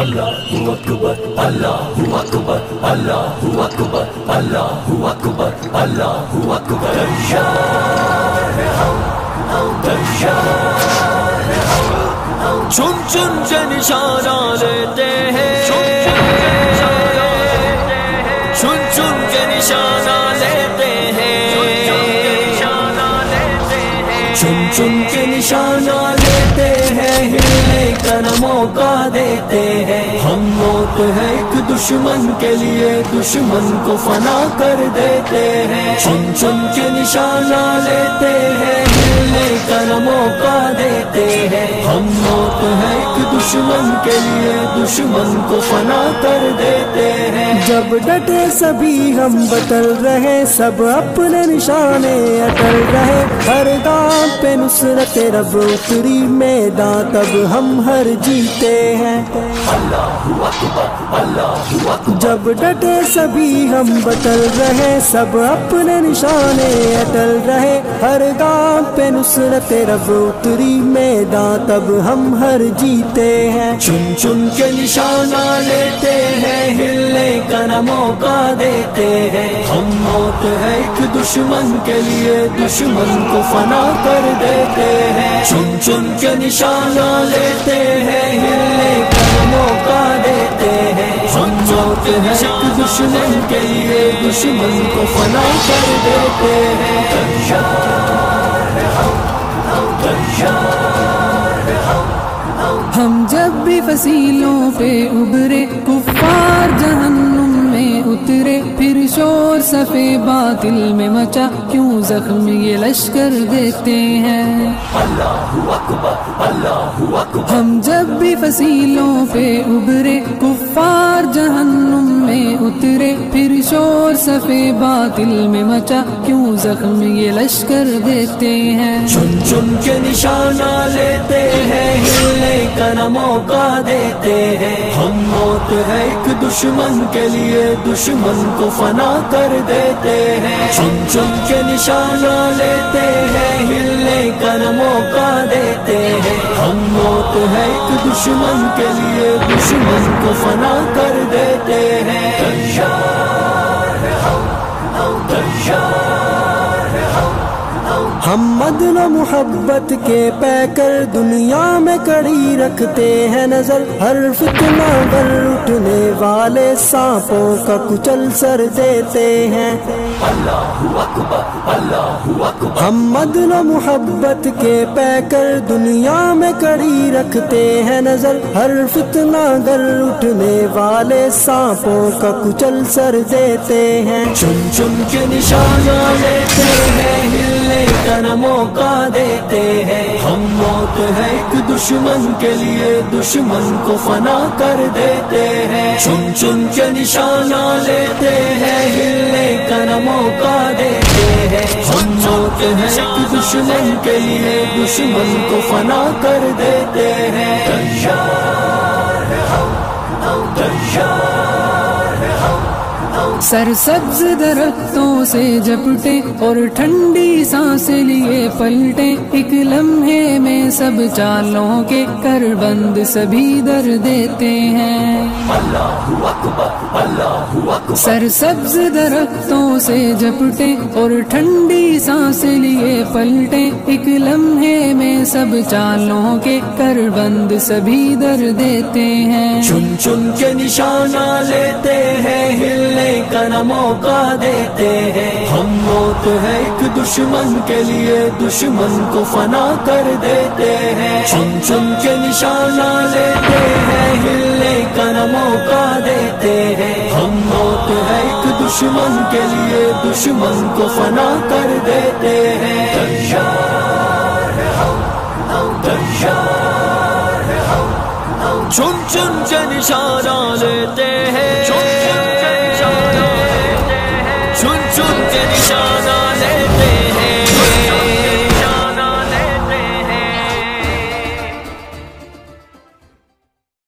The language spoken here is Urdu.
Allahu Akbar, Allahu Akbar, Allahu Akbar, Allahu Akbar, Allahu Akbar. چن چن کے نشانہ لیتے ہیں، چن چن کے نشانہ لیتے ہیں، چن چن کے نشانہ لیتے ہیں، ہلنے کا نہ موقع دیتے ہیں. ہم موت ہے ایک دشمن کے لیے، دشمن کو فنا کر دیتے ہیں. چن چن کے نشانہ لیتے ہیں، ہلنے کا نہ موقع دیتے ہیں. ہم موت ہے ایک دشمن کے لیے، دشمن کو فنا کر دیتے ہیں. جب ڈٹے سبھی ہم بتل رہے، سب اپنے نشانے اٹل رہے. ہر گام پہ نصرت رب اتری میدان، تب ہم ہر جیتے ہیں. اللہ اکبر، اللہ اکبر. جب ڈٹے سبھی ہم بتل رہے، سب اپنے نشانے اٹل رہے. ہر گام پہ نصرت رب اتری میدان، تب ہم ہر جیتے ہیں. چن چن کے نشانہ لیتے ہیں، ہلنے کا نہ موقع دیتے ہیں. ہم موت ہے ایک دشمن کے لیے، دشمن کو فنا کر دیتے ہیں. چن چن کے نشانہ لیتے ہیں، ہلنے کا نہ موقع دیتے ہیں. ہم موت ہے ایک دشمن کے لیے، دشمن کو فنا کر دیتے ہیں. ہم جب بھی فصیلوں پہ ابھرے، کفار جہنم میں اترے. پھر شور صفے باطل میں مچا، کیوں زخم یہ لشکر دیتے ہیں. اللہ اکبر، اللہ اکبر. ہم جب بھی فصیلوں پہ ابھرے، کفار جہنم میں اترے. پھر شور صفے باطل میں مچا، کیوں زخم یہ لشکر دیتے ہیں. چن چن کے نشانہ لیتے ہیں، ہلنے کا نہ موقع دیتے ہیں. ہم موت ہے ایک دشمن کے لیے، دشمن کو فنا کر دیتے ہیں. چن چن کے نشانہ لیتے ہیں، ہلنے کا نہ موقع دیتے ہیں. ہم موت ہے ایک دشمن کے لیے، دشمن کو فنا کر دیتے ہیں. ہم عدل و محبت کے پیکر دنیا میں کڑی رکھتے ہیں نظر. ہر فتنہ گر اٹھنے والے سانپوں کا کچل سر دیتے ہیں. اللہ اکبر، اللہ اکبر. ہم عدل و محبت کے پیکر دنیا میں کڑی رکھتے ہیں نظر. ہر فتنہ گر اٹھنے والے سانپوں کا کچل سر دیتے ہیں. چن چن کے نشانہ لیتے ہیں، ہلنے کا نہ موقع دیتے ہیں. ہم موت ہے ایک دشمن کے لیے، دشمن کو فنا کر دیتے ہیں. چن چن کے نشانہ لیتے ہیں، ہلنے کا نہ موقع دیتے ہیں. ہم موت ہے ایک دشمن کے لیے، دشمن کو فنا کر دیتے ہیں. سر سبز درختوں سے جپٹے اور ٹھنڈی سانسیں لیے پلٹے. ایک لمحے میں سب چالوں کے کر بند سبھی در دیتے ہیں. اللہ اکبر، اللہ اکبر. سر سبز درختوں سے جپٹے اور ٹھنڈی سانسیں لیے پلٹے. ایک لمحے میں سب چالوں کے کر بند سبھی در دیتے ہیں. چن چن کے نشانہ لیتے ہیں، ہلنے کا نہ موقع دیتے ہیں. ہم موت ہے ایک دشمن کے لیے، دشمن کو فنا کر دیتے ہیں. چن چن کے نشانہ لیتے ہیں، ہلنے کا نہ موقع دیتے ہیں. ہم موت ہے ایک دشمن کے لیے، دشمن کو فنا کر دیتے ہیں. چن چن کے نشانہ لیتے ہیں، چن چن کے نشانہ